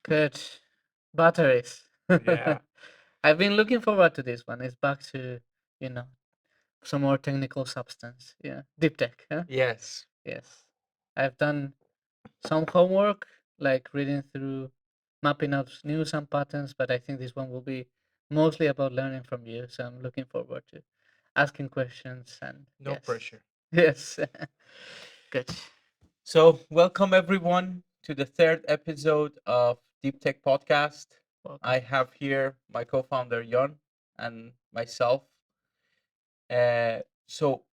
Good. Batteries. Yeah. I've been looking forward to this one. It's back to, you know, some more technical substance. Yeah. Deep tech, huh? Yes. Yes. I've done some homework, like reading through, mapping out news and patterns, but I think this one will be mostly about learning from you. So I'm looking forward to asking questions and No yes. pressure. Yes. Good. So, welcome everyone to the third episode of Deep Tech Podcast. Welcome. I have here my co-founder Jon and myself. So,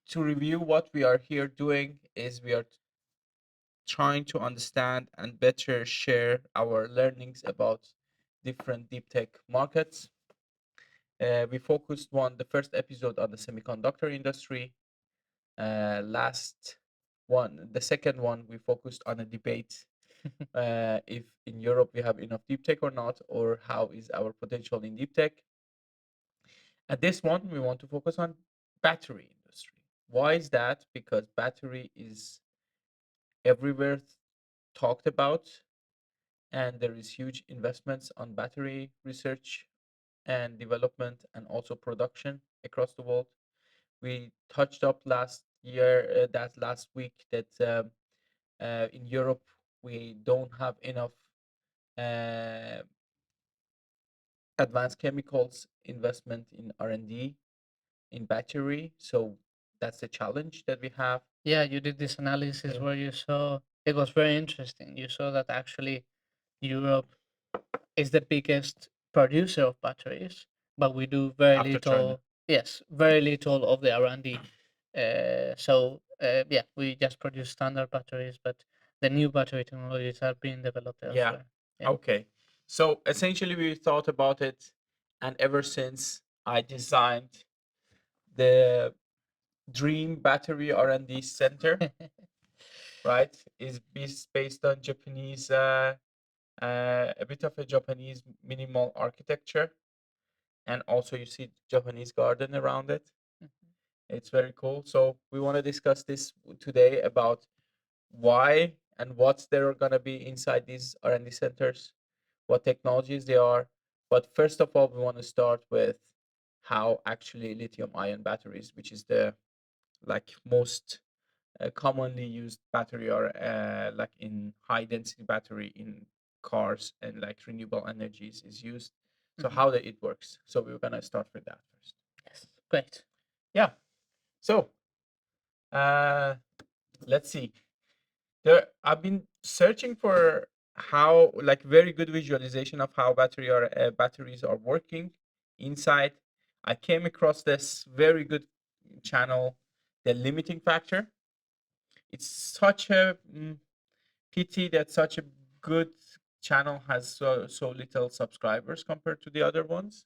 to review what we are here doing is we are trying to understand and better share our learnings about different deep tech markets. We focused on the first episode on the semiconductor industry. Last one, the second one, we focused on a debate if in Europe we have enough deep tech or not, or how is our potential in deep tech. At this one, we want to focus on battery industry. Why is that? Because battery is everywhere talked about, and there is huge investments on battery research and development and also production across the world. We touched up last year, that last week, that in Europe we don't have enough uh, advanced chemicals investment in R&D in battery. So that's the challenge that we have. Yeah, you did this analysis Yeah. where you saw it was very interesting. You saw that actually Europe is the biggest producer of batteries, but we do very After China. little. Yes, very little of the R&D. Yeah, we just produce standard batteries, but the new battery technologies are being developed Yeah. elsewhere. Yeah. Okay. So essentially, we thought about it, and ever since I designed the dream battery R&D center, right, is based on Japanese, a bit of a Japanese minimal architecture, and also you see Japanese garden around it. It's very cool. So we want to discuss this today about why and what's there gonna be inside these R&D centers, what technologies they are. But first of all, we want to start with how actually lithium-ion batteries, which is the like most commonly used battery or like in high density battery in cars and like renewable energies is used. So Mhm. how it works. So we're gonna start with that first. Yes, great. Yeah. So uh, let's see. There, I've been searching for how like very good visualization of how batteries are working inside. I came across this very good channel, the limiting factor. It's such a pity that such a good channel has so little subscribers compared to the other ones.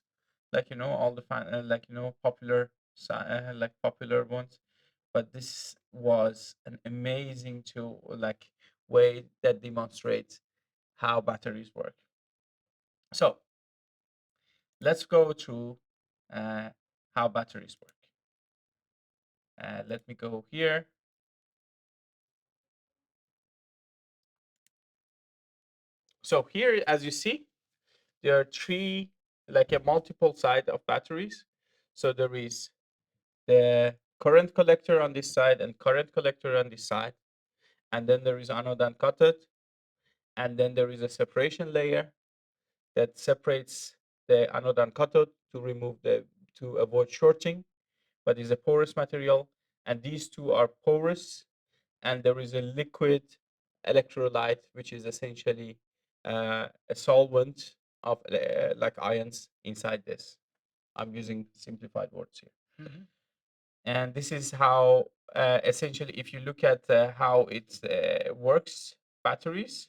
Like all the like popular like popular ones. But this was an amazing tool, like way that demonstrates how batteries work. So let's go through uh, how batteries work. Let me go here. So here, as you see, there are three, like a multiple side of batteries. So there is the current collector on this side and current collector on this side. And then there is anode and cathode. And then there is a separation layer that separates the anode and cathode to remove to avoid shorting, but is a porous material. And these two are porous, and there is a liquid electrolyte, which is essentially a solvent of like ions inside this. I'm using simplified words here. Mhm. And this is how essentially, if you look at how it works, batteries.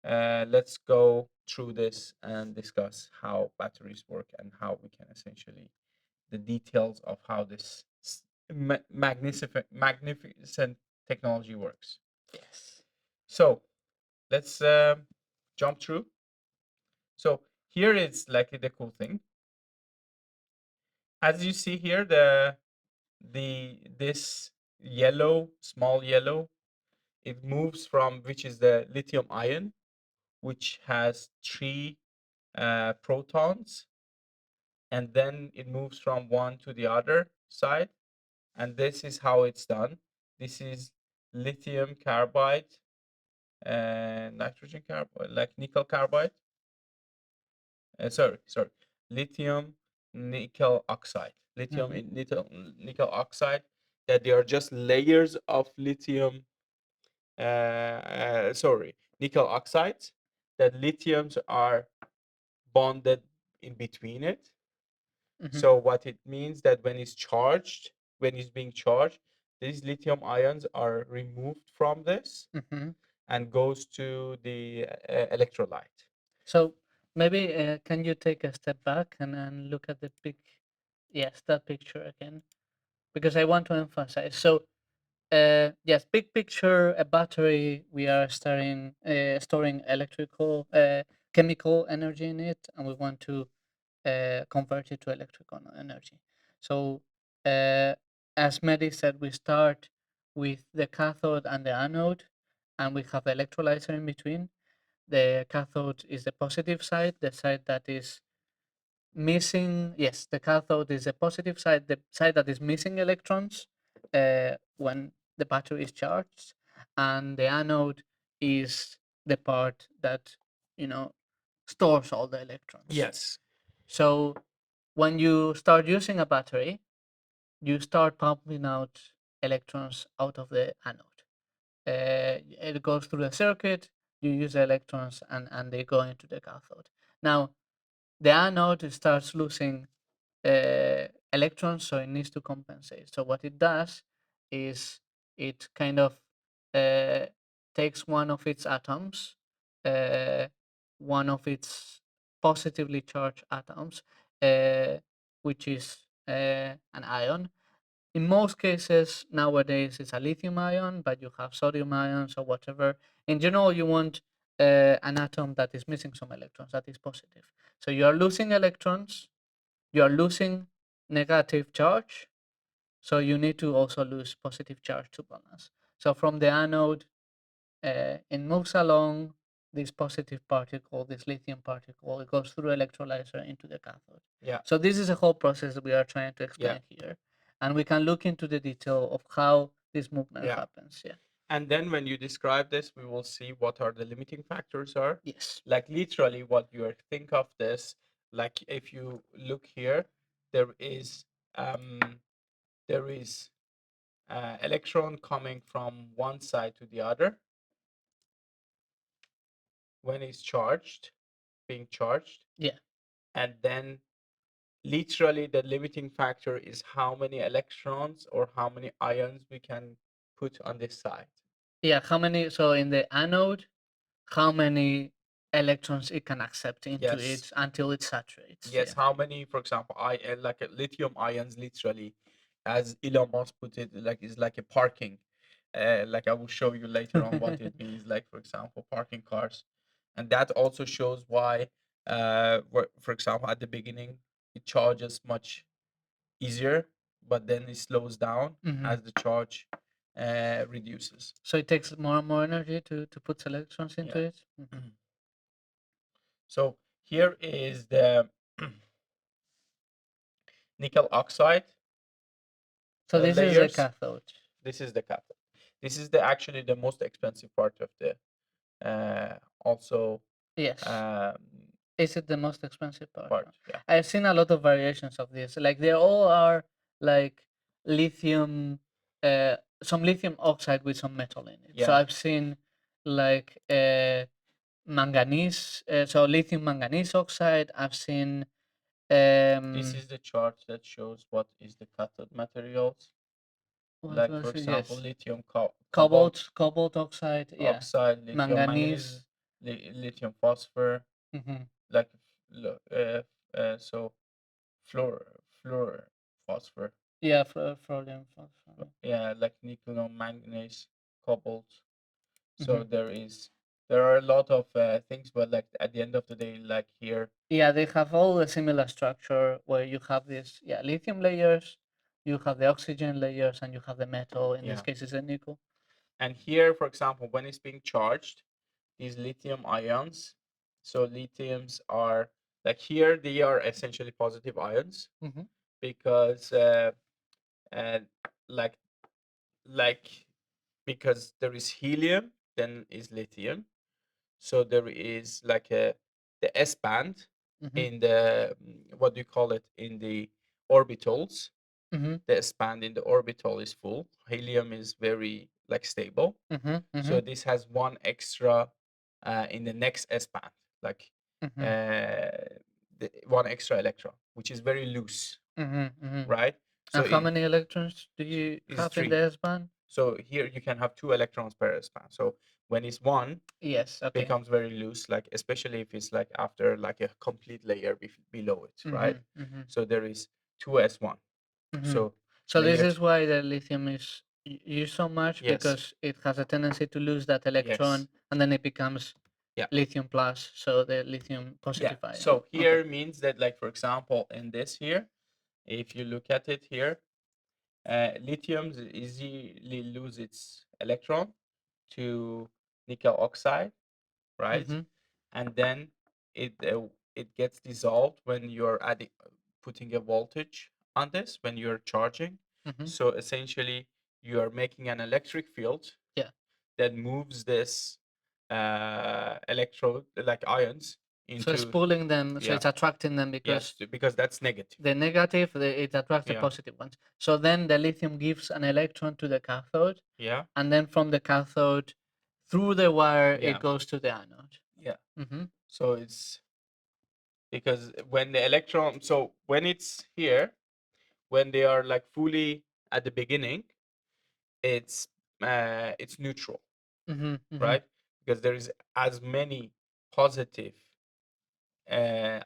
Let's go through this and discuss how batteries work and how we can essentially the details of how this magnificent technology works. Yes. So let's jump through. So here is like the cool thing. As you see here, this yellow, small yellow, it moves from which is the lithium ion, which has three protons, and then it moves from one to the other side. And this is how it's done. This is lithium carbide and nitrogen carbide, like nickel carbide. Sorry, lithium nickel oxide, lithium Mhm. in nickel oxide. That they are just layers of lithium. Sorry, nickel oxides. That lithiums are bonded in between it. Mhm. So what it means that when it's charged, when it's being charged, these lithium ions are removed from this Mhm. and goes to the electrolyte. So maybe can you take a step back and look at the yes, that picture again, because I want to emphasize. So yes, big picture, a battery. We are storing electrical, chemical energy in it, and we want to convert it to electrical energy. So, uh, as Mehdi said, we start with the cathode and the anode, and we have the electrolyzer in between. The cathode is the positive side, the side that is missing. Yes, the cathode is the positive side, the side that is missing electrons when the battery is charged, and the anode is the part that you know stores all the electrons. Yes. So when you start using a battery, you start pumping out electrons out of the anode. It goes through the circuit, you use the electrons, and they go into the cathode. Now, the anode starts losing electrons, so it needs to compensate. So what it does is it kind of uh, takes one of its atoms, uh, one of its positively charged atoms, uh, which is an ion. In most cases nowadays, it's a lithium ion, but you have sodium ions or whatever. In general, you want an atom that is missing some electrons, that is positive. So you are losing electrons, you are losing negative charge, so you need to also lose positive charge to balance. So from the anode, it moves along this positive particle, this lithium particle. It goes through electrolyzer into the cathode. Yeah. So this is a whole process we are trying to Yeah. explain here, and we can look into the detail of how this movement Yeah. happens. Yeah. And then when you describe this, we will see what are the limiting factors are. Yes. Like literally what you are think of this, like if you look here, there is um there is electron coming from one side to the other when it's charged, being charged, Yeah. and then literally the limiting factor is how many electrons or how many ions we can put on this side. Yeah. How many? So in the anode, how many electrons it can accept into Yes. it until it saturates. Yes, Yeah. how many, for example, like lithium ions, literally, as Elon Musk put it, like is like a parking. Like I will show you later on what it means. Like for example, parking cars, and that also shows why. For example, at the beginning, it charges much easier, but then it slows down Mhm. as the charge reduces. So it takes more and more energy to put electrons into Yeah. it. Mhm. So here is the nickel oxide So this is the layers. cathode. This is the cathode. This is the actually the most expensive part of the also Yes. um, Is it the most expensive part? part. Huh? Yeah. I've seen a lot of variations of this. Like they all are like lithium, some lithium oxide with some metal in it. So Yeah. I've seen like manganese, so lithium manganese oxide. I've seen This um, is the chart that shows what is the cathode materials. what Like for was it? example, Yes, lithium cobalt cobalt oxide. Yeah, oxide, lithium manganese, manganese. lithium phosphor, Hmm. like so fluor phosphor. Yeah, Freudian. Yeah, like nickel, manganese, cobalt. So Hmm. there are a lot of things, but like at the end of the day, like here, Yeah, they have all a similar structure where you have this, yeah, lithium layers, you have the oxygen layers, and you have the metal. In this yeah, case, it's a nickel. and here, for example, when it's being charged, these lithium ions. So lithiums are like here they are essentially positive ions Mm-hmm. because uh, like like because there is helium, then is lithium. So there is like a the S band Mm-hmm. in the what do you call it in the orbitals. Mm-hmm. The S band in the orbital is full. Helium is very like stable. Mm-hmm. Mm-hmm. So this has one extra in the next S band, like Mm-hmm. one extra electron, which is very loose, Mm-hmm. Mm-hmm. right? So And how it many electrons do you is have in the three. S band? So here you can have two electrons per S band. So when it's one, Yes. Okay. becomes very loose, like especially if it's like after like a complete layer below it, Mm-hmm. right? Mm-hmm. So there is two S1. Mm-hmm. So So this layer is why the lithium is used so much, yes, because it has a tendency to lose that electron, yes, and then it becomes yeah, lithium plus, so the lithium yeah. positive ion. So Okay. here means that like for example in this here, if you look at it here, lithium easily lose its electron to nickel oxide, right? Mm-hmm. And then it gets dissolved when you're adding putting a voltage on this when you're charging. Mm-hmm. So essentially, you are making an electric field Yeah. that moves this electrode like ions So it's into pulling them, so yeah it's attracting them yes because because that's negative. the negative, it attracts the Yeah, positive ones. So then the lithium gives an electron to the cathode, yeah, and then from the cathode through the wire, it yeah, goes to the anode. yeah. Mm-hmm. So it's because when the electron, so when it's here, when they are like fully at the beginning, it's neutral, Mm-hmm. Mm-hmm. right? Because there is as many positive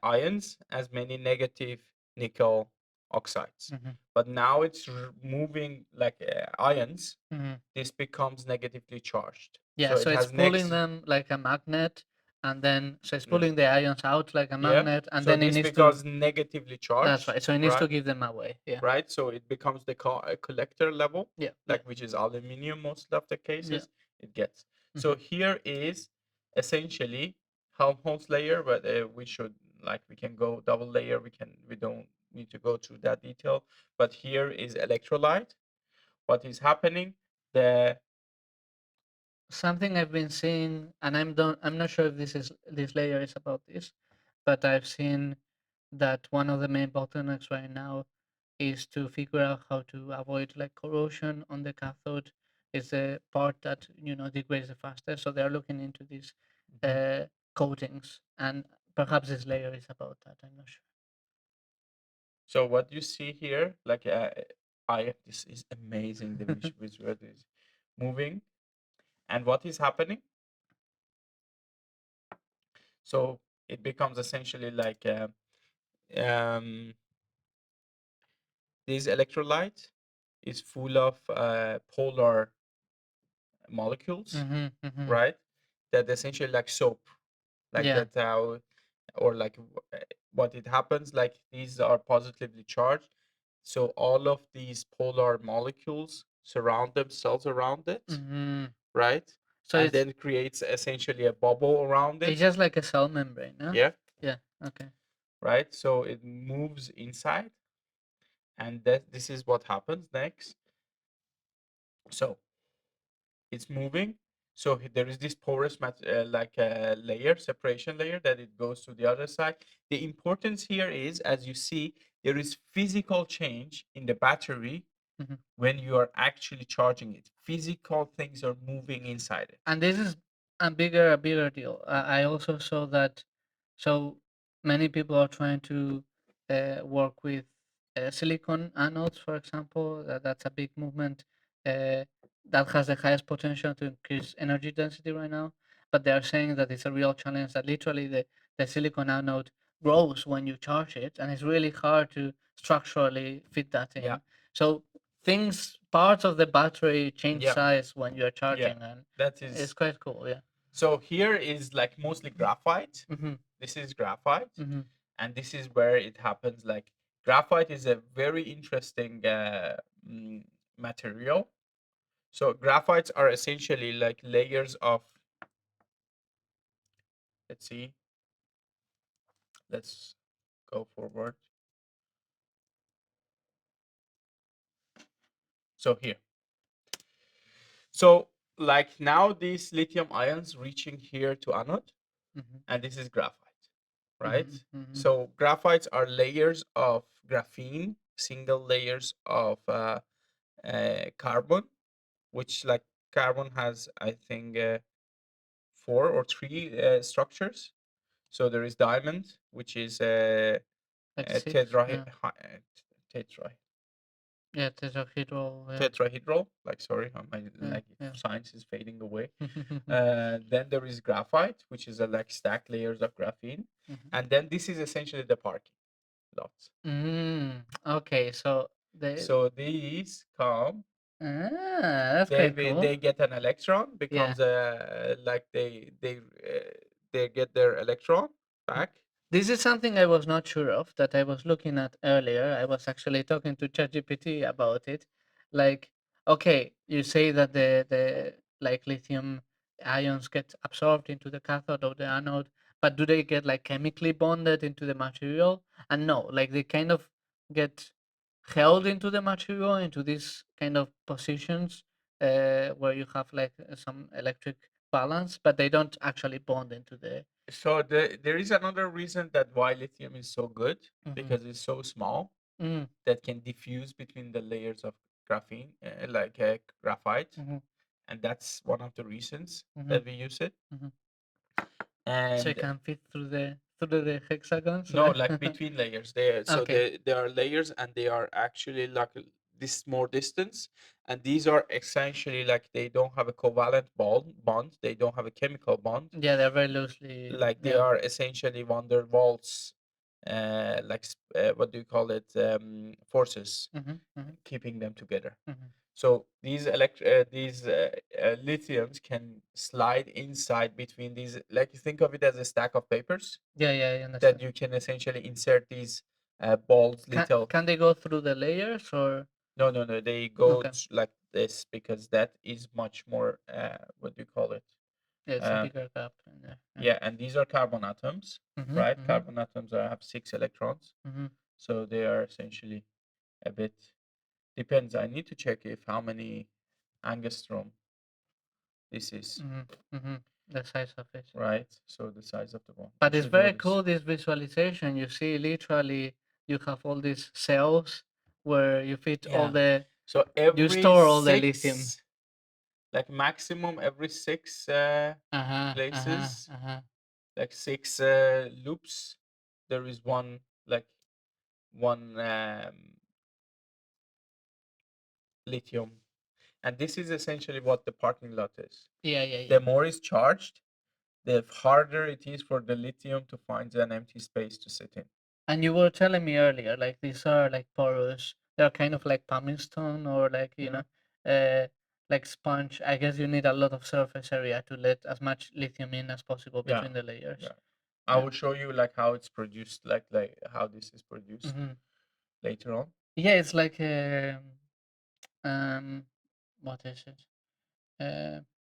ions as many negative nickel oxides. Mm-hmm. But now it's moving like ions. Mm-hmm. This becomes negatively charged, Yeah, so so it it's has pulling next. them like a magnet, and then so it's Yeah, pulling the ions out like a yeah. magnet, and So then it this needs to. becomes negatively That's charged, right. So it needs to right? give them away. Yeah. Right? So it becomes the collector level, Yeah. Yeah. like which is aluminum most of the Yeah. cases it gets. So Mm-hmm. here is essentially Helmholtz layer, but we should like we can go double layer. We don't need to go through that detail. But here is electrolyte. What is happening? The Something I've been seeing, and I'm not sure if this layer is about this, but I've seen that one of the main bottlenecks right now is to figure out how to avoid like corrosion on the cathode. Is the part that degrades the fastest. So they're looking into these Mhm. uh, coatings, and perhaps this layer is about that. I'm not sure. So what you see here, like I this is amazing. The visual is moving, and what is happening? So it becomes essentially like um, this electrolyte is full of polar molecules, Mm-hmm, mm-hmm. right? That essentially like soap, like Yeah. that how, or like what it happens, like these are positively charged. So all of these polar molecules surround themselves around it, Mm-hmm. right? So And then creates essentially a bubble around it's it. just like a cell membrane, no? Yeah, Yeah. Okay. right. So it moves inside, and that this is what happens next. So it's moving. So there is this porous like a layer, separation layer that it goes to the other side. The importance here is, as you see, there is physical change in the battery Mhm. when you are actually charging it. Physical things are moving inside it. And this is a bigger deal. I also saw that. So many people are trying to work with silicon anodes, for example. That's a big movement that has the highest potential to increase energy density right now. But they are saying that it's a real challenge, that literally the silicon anode grows when you charge it, and it's really hard to structurally fit that Yeah, in. So parts of the battery change yeah, size when you're yeah. charging, and That it's is quite cool. Yeah. so. Here is like mostly graphite. Mm-hmm. This is graphite, Mm-hmm. and this is where it happens. Like graphite is a very interesting material. So graphites are essentially like layers of Let's see. Let's go forward. So here. So like now these lithium ions reaching here to anode, Mhm. and this is graphite, right? Mhm. Mhm. So graphites are layers of graphene, single layers of carbon, which like carbon has, I think, four or three structures. So there is diamond, which is Like a six. Yeah. tetra Yeah. Tetrahedral. Yeah. tetrahedral. Like sorry, my Yeah. like Yeah. science is fading away. Then there is graphite, which is a like stacked layers of graphene, Mhm. and then this is essentially the parking lots. Okay. So So these come, that's quite cool. they get an electron, Yeah. becomes like they get their electron Mm. back. This is something I was not sure of that I was looking at earlier. I was actually talking to ChatGPT about it. Like, okay, you say that the like lithium ions get absorbed into the cathode or the anode, but do they get like chemically bonded into the material? And no, like they kind of get held into the material into these kind of positions where you have like some electric balance, but they don't actually bond into the. So there is another reason that why lithium is so good, Mhm. because it's so small Mm, that can diffuse between the layers of graphene, like graphite, mhm, and that's one of the reasons mhm, that we use it. mhm. So it And can fit through the hexagons. no, like between layers, there so Okay. there are layers, and they are actually like this more distance, and these are essentially like they don't have a covalent bond, they don't have a chemical bond, Yeah, they're very loosely. like they Yeah. are essentially van der Waals, like what do you call it, forces Mhm, mhm, keeping them together. mhm. So these lithiums can slide inside between these, like you think of it as a stack of papers Yeah, yeah, I that understand. you can essentially insert these balls little. Can they go through the layers or No, no, no, they go okay? like this, because that is much more what do you call it, Yeah, it's a uh, bigger gap in there. Yeah. yeah, and these are carbon atoms, Mhm, right? mhm, Carbon atoms have 6 electrons, mhm, so they are essentially a bit, depends, I need to check if how many angstrom this is, mhm, mhm. The size of it. right? So the size of the bond, you But it's should know very this. cool this visualization. You see, literally, you have all these cells where you fit all Yeah, the so you every store all the lithium. six, like maximum every six Uh huh. Uh huh. places, Uh huh. like six loops, there is one, like one lithium, and this is essentially what the parking lot is. Yeah, yeah, The yeah. more is charged, the harder it is for the lithium to find an empty space to sit in. And you were telling me earlier, like these are like porous. They're kind of like pumice stone or like Yeah, like sponge. I guess you need a lot of surface area to let as much lithium in as possible yeah, between the layers. yeah. I Yeah. will show you like how it's produced, like how this is produced Hmm. later on. Yeah, it's like um, what is it?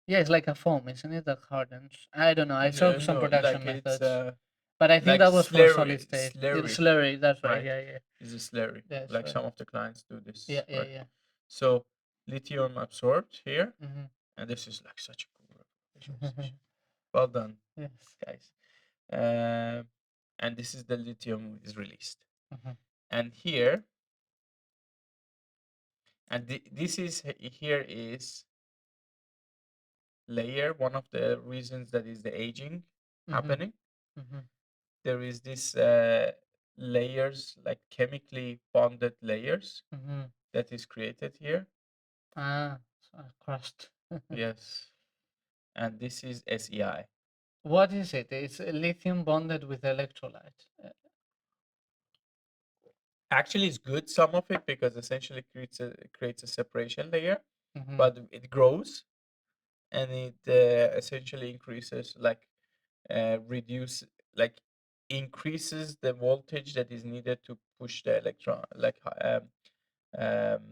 Yeah, it's like a foam, isn't it? That hardens. I don't know. I saw No, some no, production like it's methods, but I think like that was for solid slurry, state. It's slurry, slurry. That's right. right? Yeah, yeah. Is a slurry. That's Like right. some of the clients do Yeah, this, yeah, right? yeah. So lithium absorbed here, Hmm. and this is like such a cool visualization. Well done, Yes. guys. Um, and this is the lithium is released, Hmm. and here, and this is here is layer. One of the reasons that is the aging Hmm. happening. Hmm. There is this layers, like chemically bonded layers Hmm. that is created here. Ah, crust. Yes, and this is SEI. What is it? It's lithium bonded with electrolyte. Actually, it's good some of it, because essentially creates a separation layer, Hmm. but it grows, and it essentially increases, like reduce, like increases the voltage that is needed to push the electron, like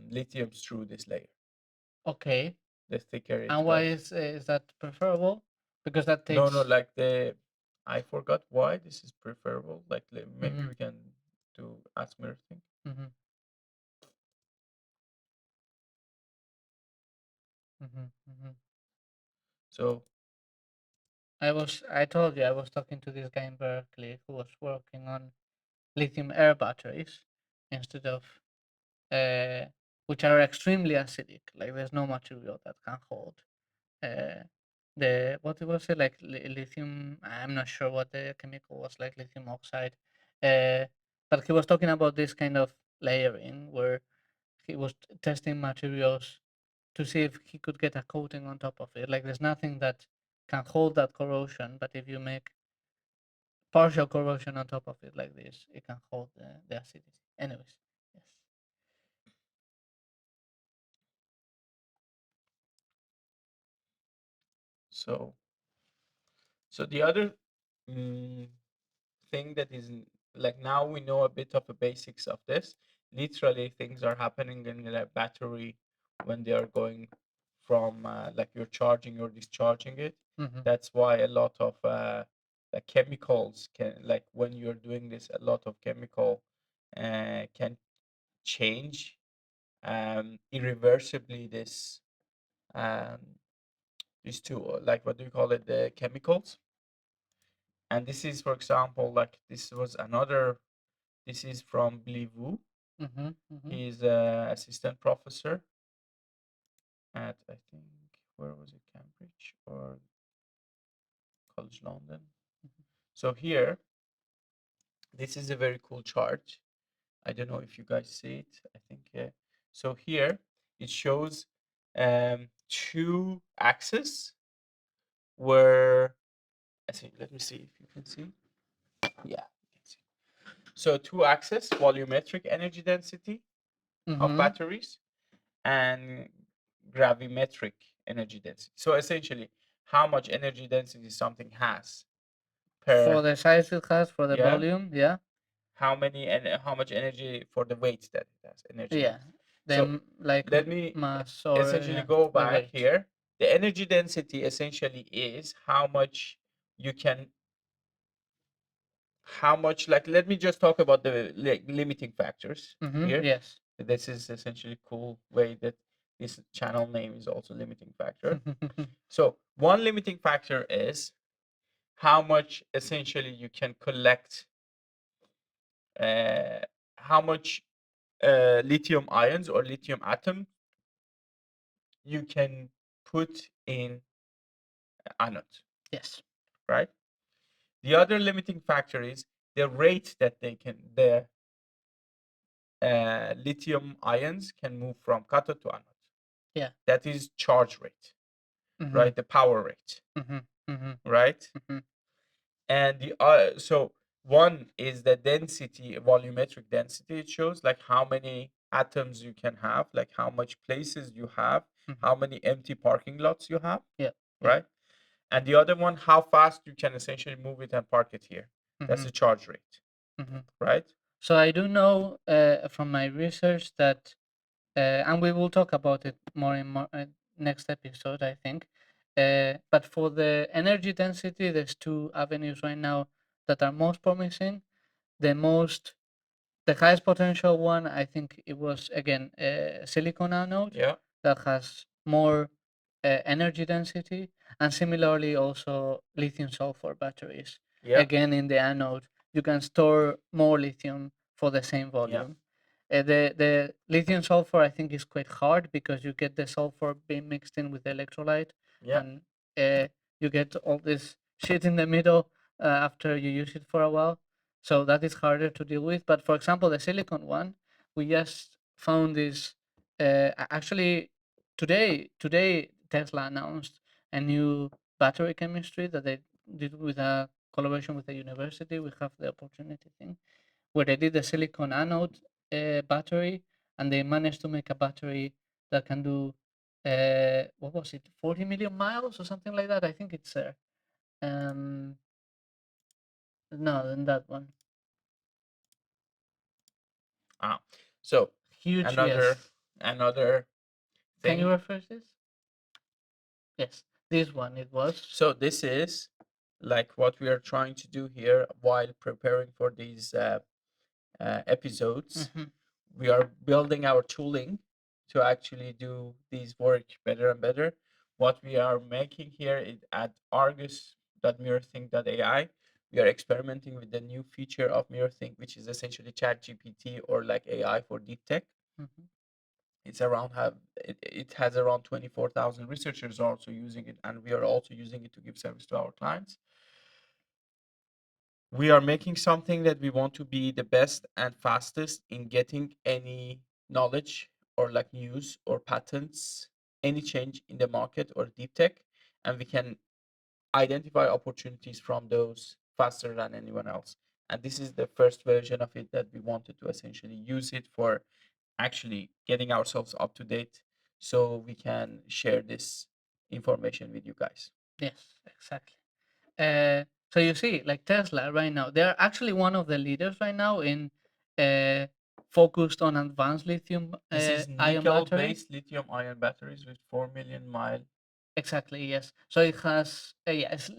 lithium through this layer. Okay. The thicker it And why goes. is that preferable? Because that No, no, takes. like I forgot why this is preferable. Like maybe Mm-hmm. we can do ask Mirrorthink. Mm-hmm. Mm-hmm. Mm-hmm. So I told you I was talking to this guy in Berkeley who was working on lithium air batteries instead of uh, which are extremely acidic. Like there's no material that can hold uh, the what was it like lithium. I'm not sure what the chemical was like lithium oxide, uh, but he was talking about this kind of layering where he was testing materials to see if he could get a coating on top of it. Like there's nothing that can hold that corrosion, but if you make partial corrosion on top of it like this, it can hold the acidity. Anyways, yes. so so the other mm, thing that is like now we know a bit of the basics of this. Literally, things are happening in the battery when they are going from like you're charging or discharging it. Mm-hmm. That's why a lot of like chemicals can like when you're doing this, a lot of chemical can change irreversibly this um, these two like what do you call it the chemicals. And this is, for example, like this was another. This is from Blivu. Mm-hmm. Mm-hmm. He's a assistant professor at I think where was it, Cambridge or College London. So here, this is a very cool chart. I don't know if you guys see it. I think so. Here it shows two axes where I see. Let me see if you can see. Yeah, you can see. So two axes, volumetric energy density of Mm-hmm. batteries and gravimetric energy density. So essentially, how much energy density something has For per the size it has, for the yeah, volume, yeah, how many and how much energy for the weight that it has, energy yeah. density. So Then like let me mass or essentially yeah, go the back weight. here. The energy density essentially is how much you can how much like let me just talk about the limiting factors Mm-hmm. here. Yes. This is essentially cool way that this channel name is also limiting factor. So one limiting factor is how much essentially you can collect, uh, how much lithium ions or lithium atom you can put in anode, Yes. right? The other limiting factor is the rate that the lithium ions can move from cathode to anode. Yeah. That is charge rate, Mm-hmm. right? The power rate, Mm-hmm. Mm-hmm. right? Mm-hmm. And the so one is the density, volumetric density. It shows like how many atoms you can have, like how much places you have, Mm-hmm. how many empty parking lots you have, Yeah. Yeah. right? And the other one, how fast you can essentially move it and park it here. That's Mm-hmm. the charge rate, Mm-hmm. right? So I do know from my research that, and we will talk about it more in next episode, I think. But for the energy density, there's two avenues right now that are most promising. The most The highest potential one, I think it was again a silicon anode Yeah, that has more energy density, and similarly also lithium sulfur batteries. yeah, Again, in the anode, you can store more lithium for the same yeah, volume. The lithium sulfur I think is quite hard because you get the sulfur being mixed in with the electrolyte, yeah, and uh, you get all this shit in the middle after you use it for a while, so that is harder to deal with. But for example, the silicon one, we just found this. Actually, today Tesla announced a new battery chemistry that they did with a collaboration with the university. We have the opportunity thing where they did a silicon anode battery, and they managed to make a battery that can do what was it, 40 million miles or something like that. I think it's there. Um, no, than that one. ah. So Huge, another yes. another Can you thing. refresh this? Yes, this one it was. So this is like what we are trying to do here while preparing for these episodes, Hmm. we are building our tooling to actually do these work better and better. What we are making here is at argus.mirrorthink.ai. We are experimenting with the new feature of Mirrorthink, which is essentially Chat GPT or like AI for deep tech. Hmm. It has around 24,000 researchers also using it, and we are also using it to give service to our clients. We are making something that we want to be the best and fastest in getting any knowledge or like news or patents, any change in the market or deep tech, and we can identify opportunities from those faster than anyone else. And this is the first version of it that we wanted to essentially use it for actually getting ourselves up to date so we can share this information with you guys. Yes, exactly. So you see, like Tesla right now, they're actually one of the leaders right now in uh, focused on advanced lithium This is ion nickel battery. based lithium ion batteries with 4 million mile. Exactly, yes. So it has, yeah, it's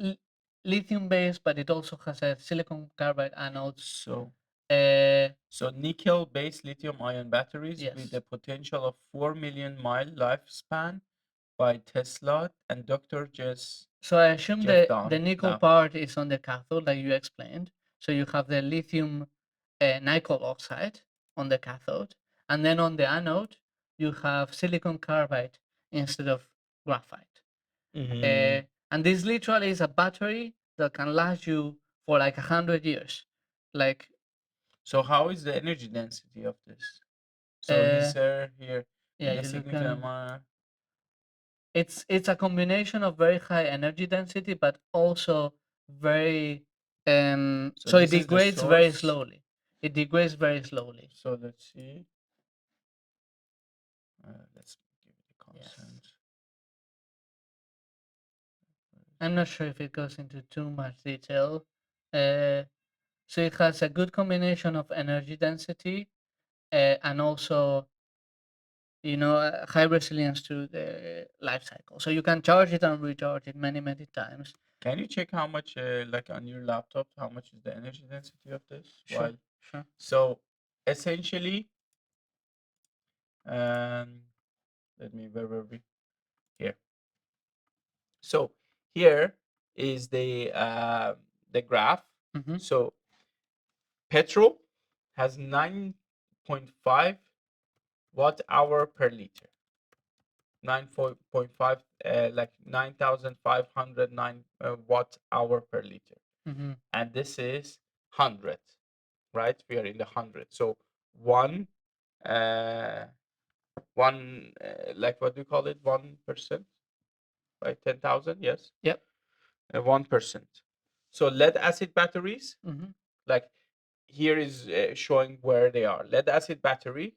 lithium based, but it also has a silicon carbide anodes. So Uh, so nickel based lithium ion batteries with yes. a potential of 4 million mile lifespan by Tesla and Dr. So I assume Jeff the Down. nickel part is on the cathode, like you explained. So you have the lithium nickel oxide on the cathode, and then on the anode you have silicon carbide instead of graphite. Mhm. Uh, and this literally is a battery that can last you for like 100 years. Like, So how is the energy density of this? So uh, he's here yeah, with a you look significant and amount. it's a combination of very high energy density, but also very So so it this is the degrades very source. slowly. It degrades very slowly. So let's see. Let's give it a Yes. consent. I'm not sure if it goes into too much detail. Uh, so it has a good combination of energy density and also, high resilience to the life cycle. So you can charge it and recharge it many, many times. Can you check how much, like on your laptop, how much is the energy density of this? Sure, While sure. so essentially, um, let me where were we here? So here is the graph. Hmm. So petrol has 9.5 watt hour per liter. 9.5 like 9,509 watt hour per liter, Hmm. and this is 100, right? We are in the 100. So one uh like what do you call it, 1%, right? 10,000, yes. Yep. 1%. So lead acid batteries, Hmm. like here is showing where they are. Lead acid battery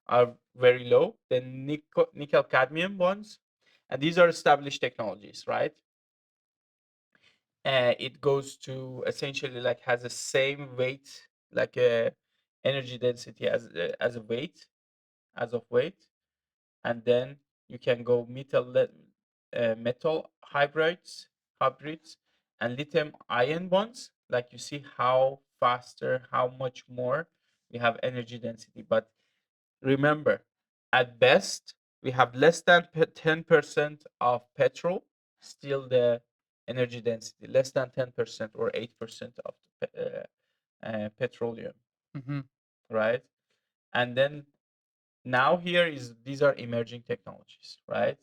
are very low. The nickel cadmium ones, and these are established technologies, right? It goes to essentially like has the same weight, like a energy density as a weight, as of weight, and then you can go metal hybrids, and lithium ion ones. Like you see how faster, how much more we have energy density. But remember, at best, we have less than 10% of petrol, still the energy density, less than 10% or 8% of the petroleum, Hmm. right? And then now here is these are emerging technologies, right?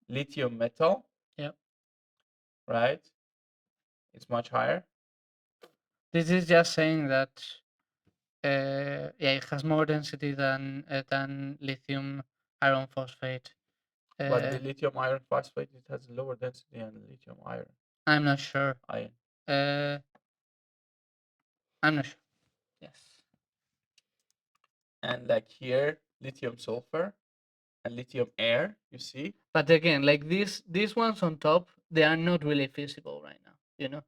Lithium metal, Yep. right? It's much higher. This is just saying that yeah, it has more density than lithium iron phosphate. But Uh, the lithium iron phosphate, it has lower density than lithium I'm not sure. iron. Uh, I'm not sure. Yes. And like here, lithium sulfur and lithium air, you see. But again, like these ones on top, they are not really feasible right now.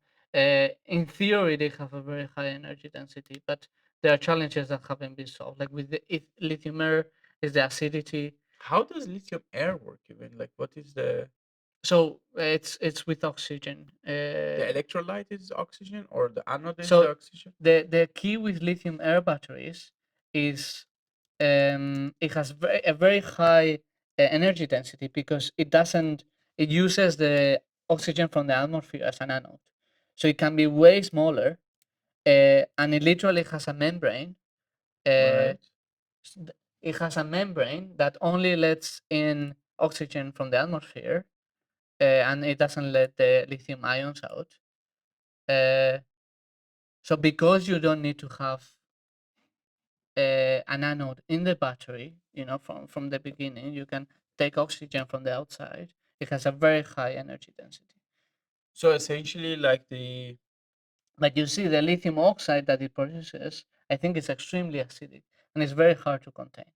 In theory, they have a very high energy density, but there are challenges that haven't been solved. Like with the lithium air, is the acidity. How does lithium air work even? Like what is the So it's with oxygen. The electrolyte is oxygen, or the anode is the So oxygen? the key with lithium air batteries is it has a very high energy density because it uses the oxygen from the atmosphere as an anode, so it can be way smaller, and it literally has a membrane. Uh, Right. it has a membrane that only lets in oxygen from the atmosphere, and it doesn't let the lithium ions out. Uh, so because you don't need to have an anode in the battery, from the beginning, you can take oxygen from the outside. It has a very high energy density. So essentially, like the But you see, the lithium oxide that it produces, I think it's extremely acidic and it's very hard to contain.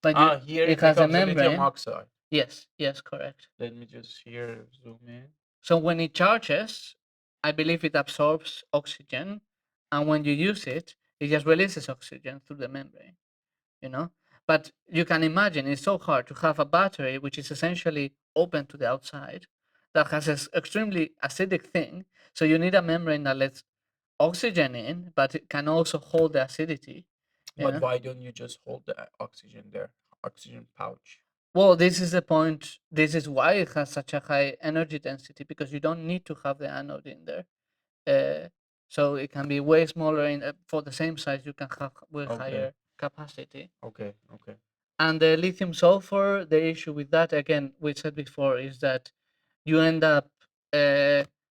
But here it it has a becomes a lithium membrane. oxide. Yes, yes, correct. Let me just here zoom in. So when it charges, I believe it absorbs oxygen, and when you use it, it just releases oxygen through the membrane. you know but you can imagine it's so hard to have a battery which is essentially open to the outside, that has this extremely acidic thing. So you need a membrane that lets oxygen in, but it can also hold the acidity you But know why don't you just hold the oxygen there? Oxygen pouch. well, this is the point. This is why it has such a high energy density, because you don't need to have the anode in there. So it can be way smaller. For the same size, you can have way Okay. higher capacity. Okay. Okay. And the lithium sulfur, the issue with that, again, we said before, is that you end up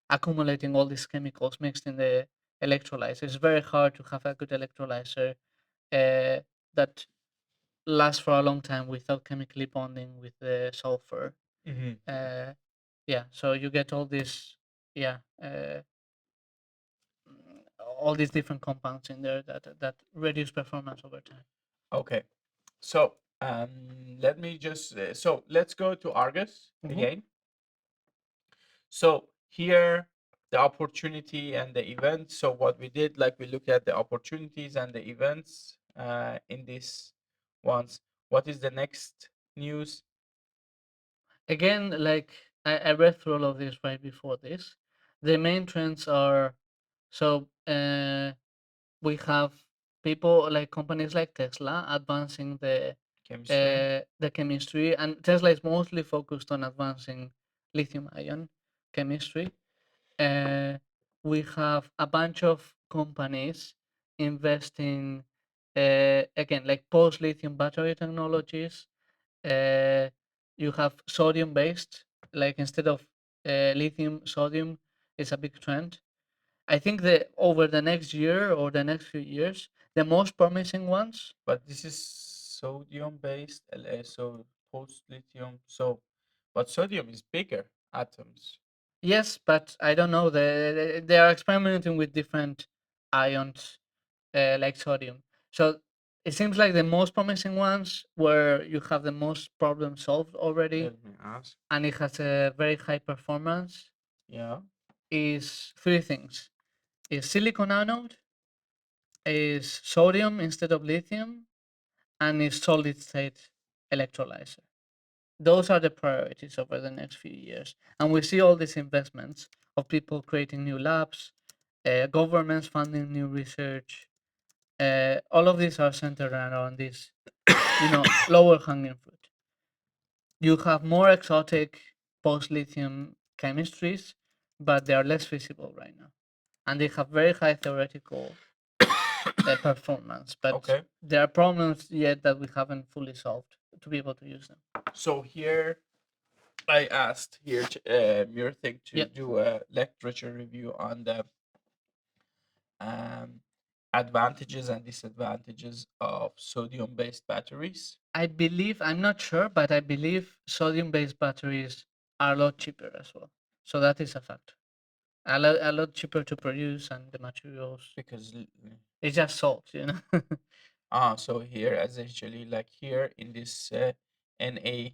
accumulating all these chemicals mixed in the electrolyzer. It's very hard to have a good electrolyzer that lasts for a long time without chemically bonding with the sulfur. Hmm. Uh, yeah, so you get all this, yeah, all these different compounds in there that reduce performance over time. Okay. So let me just so let's go to Argus Hmm. again. So here the opportunity and the event. So what we did, like we look at the opportunities and the events in this ones. What is the next news? Again, like I read through all of this right before this. The main trends are, so we have people like companies like Tesla advancing Chemistry. the chemistry, and Tesla is mostly focused on advancing lithium ion chemistry. uh, we have a bunch of companies investing, again, like post lithium battery technologies. uh, you have sodium based, like instead of lithium, sodium is a big trend. I think that over the next year or the next few years, the most promising ones. But this is sodium based, so post lithium. So, but sodium is bigger atoms. Yes, but I don't know. They are experimenting with different ions, like sodium. So it seems like the most promising ones, where you have the most problems solved already, Let me ask. and it has a very high performance, Yeah. is three things: is silicon anode, is sodium instead of lithium, and is solid state electrolyzer. Those are the priorities over the next few years. And we see all these investments of people creating new labs, governments funding new research. All of these are centered around this, lower hanging fruit. You have more exotic post lithium chemistries, but they are less visible right now. And they have very high theoretical performance, but Okay. there are problems yet that we haven't fully solved to be able to use them. So here I asked here Mirrorthink to Yeah. do a literature review on the um, advantages and disadvantages of sodium-based batteries. I believe, I'm not sure, but I believe sodium based batteries are a lot cheaper as well. So that is a fact. A lot cheaper to produce, and the materials. Because It's just salt. so here essentially like here in this Na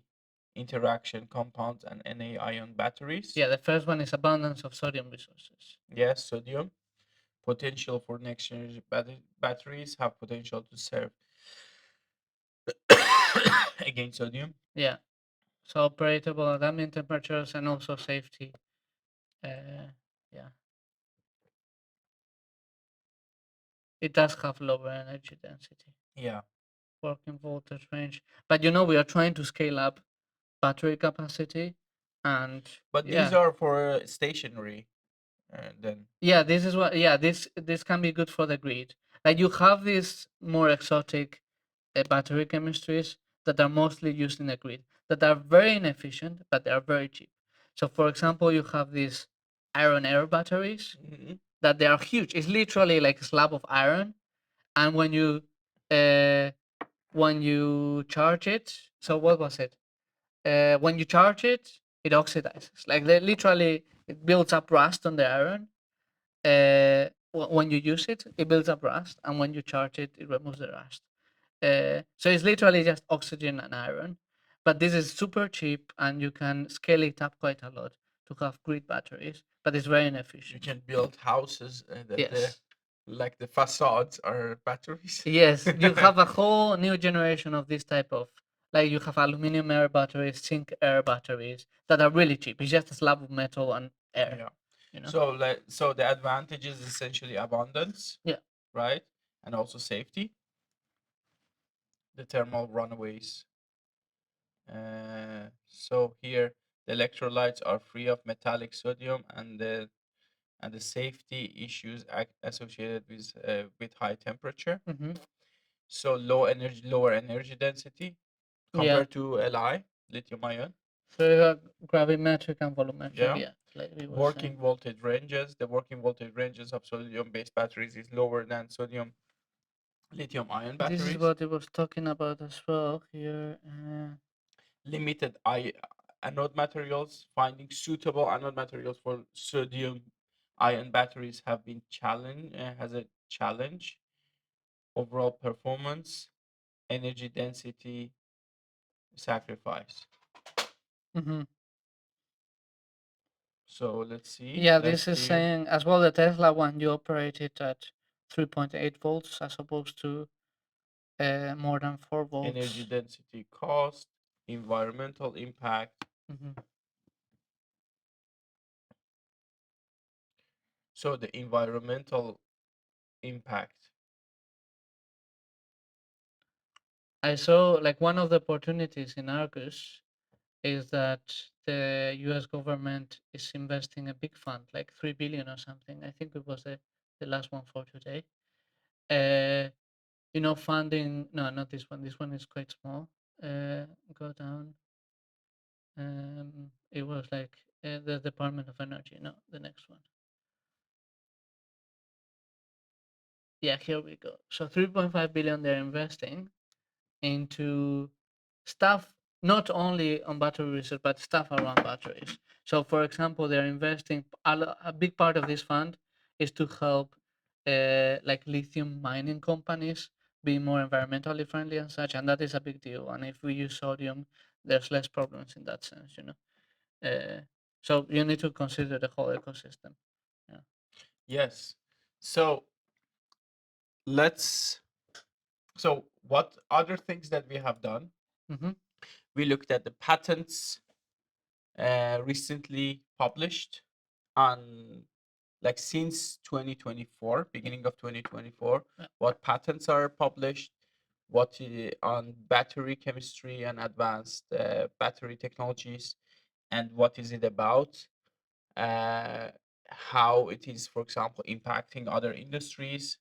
interaction compounds and Na ion batteries. Yeah, the first one is abundance of sodium resources. Yes, sodium potential for next generation batteries have potential to serve against sodium. Yeah. So operatable at ambient temperatures and also safety. Yeah, it does have lower energy density, Yeah, working voltage range. But we are trying to scale up battery capacity, and but these yeah, are for stationary. Then yeah, this is what yeah this can be good for the grid. Like you have these more exotic battery chemistries that are mostly used in the grid that are very inefficient, but they are very cheap. So, for example, you have these iron air batteries Mhm. that they are huge. It's literally like a slab of iron, and uh, when you charge it, so what was it? When you charge it, it oxidizes. Like literally, it builds up rust on the iron. When you use it, it builds up rust, and when you charge it, it removes the rust. So it's literally just oxygen and iron. But this is super cheap, and you can scale it up quite a lot to have grid batteries. But it's very You inefficient. can build houses that Yes. like the facades are batteries. Yes, you have a whole new generation of this type of, like you have aluminum air batteries, zinc air batteries that are really cheap. It's just a slab of metal and air, Yeah. you know? So the advantage is essentially abundance, Yeah. right? And also safety. The thermal runaways. So here the electrolytes are free of metallic sodium and the safety issues associated with high temperature. Hmm. So lower energy density Yeah. compared to lithium ion. So you have gravimetric and volumetric, Yeah. yeah, like we were Working saying. voltage ranges. The working voltage ranges of sodium-based batteries is lower than sodium lithium ion This is batteries. what it was talking about as well here. Limited anode materials. Finding suitable anode materials for sodium ion batteries have been challenge has a challenge. Overall performance, energy density sacrifice. Hmm. So let's see. Yeah, this Last is year, saying as well the Tesla one, you operate it at 3.8 volts as opposed to more than 4 energy volts. density, cost, environmental impact. Hmm. So the environmental impact. I saw like one of the opportunities in Argus is that the US government is investing a big fund, like 3 billion or something. I think it was the last one for today. Uh, funding, no, not this one. This one is quite small. Go down. It was like the Department of Energy. No, the next one. Yeah, here we go. So 3.5 billion they're investing into stuff not only on battery research but stuff around batteries. So, for example, they're investing a big part of this fund is to help like lithium mining companies be more environmentally friendly and such, and that is a big deal. And if we use sodium, there's less problems in that sense. So you need to consider the whole ecosystem. Yeah. Yes. So let's. So what other things that we have done? Hmm. We looked at the patents recently published on like since 2024, Yeah. beginning of 2024, Yeah. what patents are published, on battery chemistry and advanced battery technologies, and what is it about, uh, how it is, for example, impacting other industries.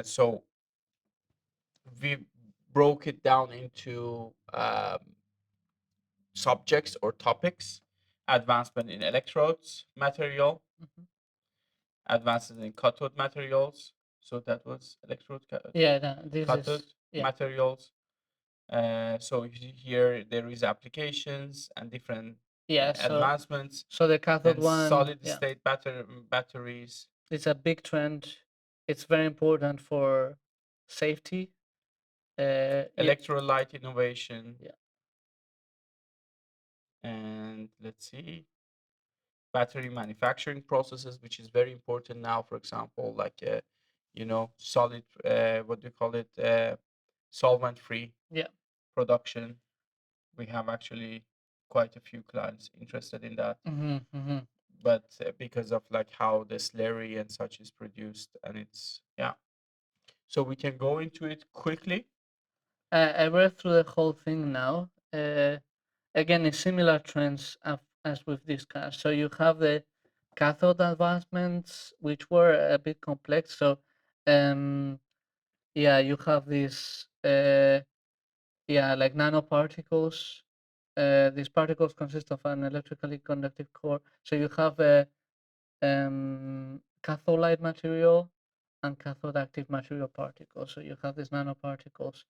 So we broke it down into subjects or topics: advancement in electrodes material, Mhm. advances in cathode materials. So that was Yeah, this cathode is yeah. materials. So here there is applications and different Yeah, advancements. so the cathode Then one, solid yeah, state batteries, it's a big trend. It's very important for safety. It electrolyte innovation, Yeah. and let's see, battery manufacturing processes, which is very important now. For example, like solid, what do you call it, solvent-free Yeah. production. We have actually quite a few clients interested in that, Hmm. but because of like how the slurry and such is produced, and it's yeah. So we can go into it quickly. I read through the whole thing now. Again, it's similar trends as we've discussed. So you have the cathode advancements, which were a bit complex. So, um, yeah, you have this, yeah, like nanoparticles. These particles consist of an electrically conductive core. So you have a cathode light material and cathode active material particles. So you have these nanoparticles.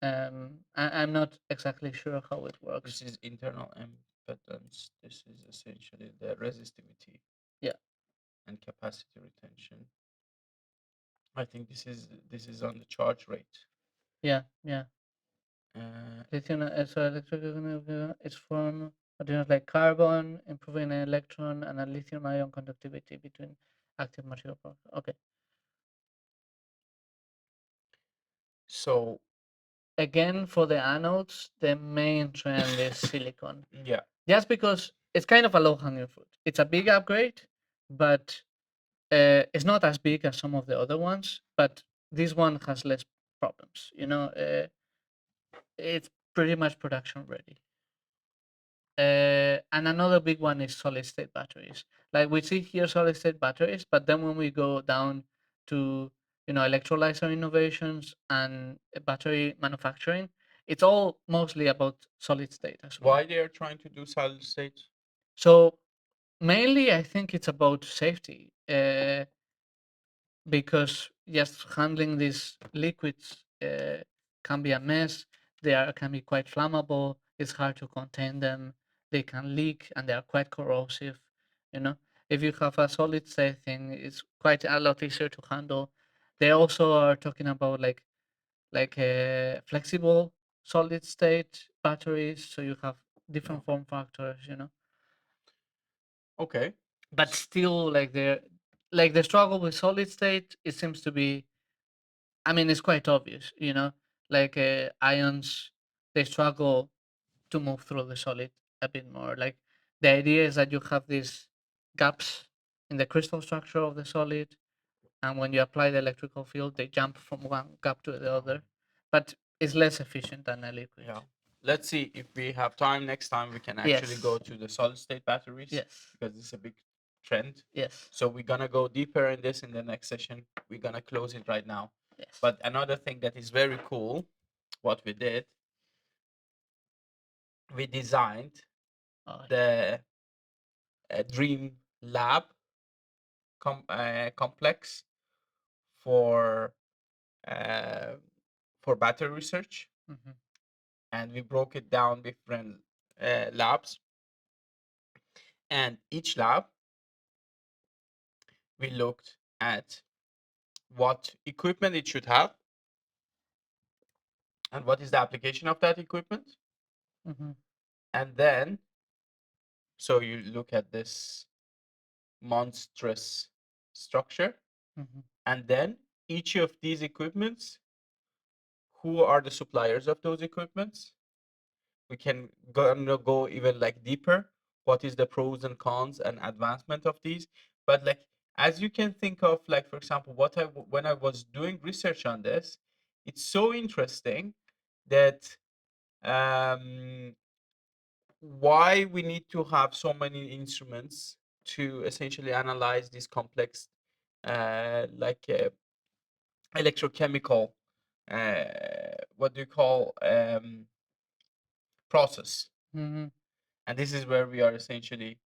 I'm not exactly sure how it This works. is internal impedance. This is essentially the resistivity Yeah, and capacity retention. I think this is on the charge rate. yeah, yeah. Uh, Lithium, so electrical is from materials like carbon, improving an electron and a lithium-ion conductivity between active material. Okay. so Again, for the anodes, the main trend is silicon. yeah, Just because it's kind of a low-hanging fruit. It's a big upgrade, but it's not as big as some of the other ones. But this one has less problems. It's pretty much production ready. And another big one is solid state batteries. Like we see here solid state batteries, but then when we go down to electrolyzer innovations and battery manufacturing, it's all mostly about solid state as well. why they are trying to do solid state? So mainly, I think it's about safety. Because just handling these liquids can be a mess. Can be quite flammable. It's hard to contain them. They can leak and they are quite corrosive. You know, if you have a solid state thing, it's quite a lot easier to handle. They also are talking about like flexible solid state batteries, so you have Yeah. different form factors. Okay. But still, like the struggle with solid state, it seems to be. I mean, it's quite obvious, like ions, they struggle to move through the solid a bit more. Like the idea is that you have these gaps in the crystal structure of the solid, and when you apply the electrical field, they jump from one gap to the other, but it's less efficient than a liquid. Yeah. Let's see if we have time next time. We can actually go Yes, to the solid state batteries yes, because it's a big trend. yes, So we're gonna go deeper in this in the next session. We're gonna close it right now. yes. But another thing that is very cool, what we did, we designed Oh, yeah. the dream lab complex for uh, for battery research, Hmm. and we broke it down different labs. And each lab, we looked at what equipment it should have and what is the application of that equipment. Hmm. And then, so you look at this monstrous structure, Hmm. and then each of these equipments, who are the suppliers of those equipments? We can go even like deeper. What is the pros and cons and advancement of these? But like as you can think of, like for example, when I was doing research on this, it's so interesting that um, why we need to have so many instruments to essentially analyze this complex like electrochemical what do you call process. Hmm. And this is where we are essentially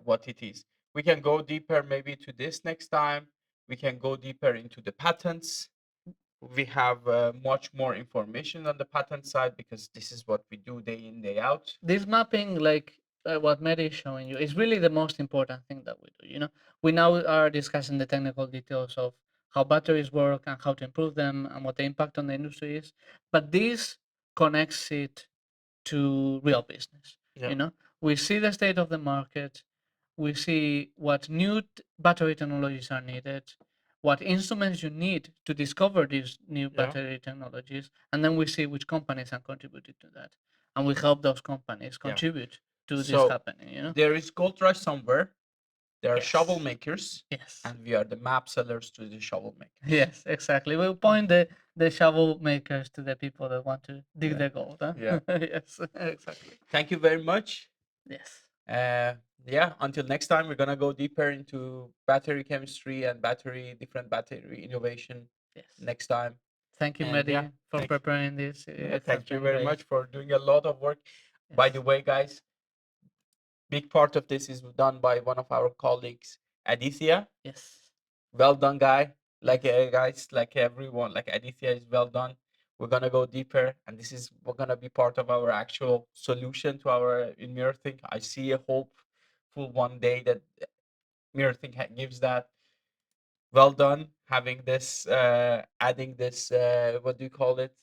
what it is. We can go deeper maybe to this next time. We can go deeper into the patents. We have much more information on the patent side because this is what we do day in, day out. This mapping, like what Mary is showing you, is really the most important thing that we do. We now are discussing the technical details of how batteries work and how to improve them and what the impact on the industry is. But this connects it to real business. Yeah. You know, we see the state of the market, we see what new battery technologies are needed, what instruments you need to discover these new Yeah. battery technologies, and then we see which companies are contributing to that. and we help those companies Yeah. contribute to this So happening. You know. there is gold rush somewhere. There are shovel Yes. makers, Yes. and we are the map sellers to the shovel makers. Yes. Exactly. We'll point the shovel makers to the people that want to dig Yeah. the gold. Huh? Yeah. Yes. Exactly. Thank you very much. Yes. Yeah, until next time, we're gonna go deeper into battery chemistry and different battery innovation Yes. next time. Thank you, And yeah, Mehdi, for thank preparing this. yeah, It has thank you been very great. much for doing a lot of work. By the Yes. way, guys, big part of this is done by one of our colleagues, Aditya. Yes. Well done, guy. Like Yes. guys, like everyone, like Aditya is well done. We're gonna go deeper, and this is we're gonna be part of our actual solution to our in Mirrorthink. I see a hopeful one day that Mirrorthink gives that. Well done having this, adding this. What do you call it?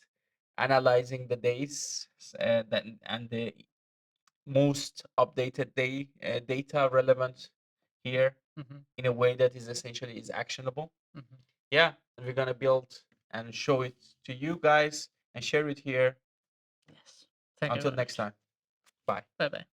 Analyzing the days and the most updated data relevant here Mm-hmm. in a way that is essentially is actionable. Mm-hmm. Yeah, and we're gonna build and show it to you guys and share it here. Yes. Thank you Until very next much. time, bye. Bye bye.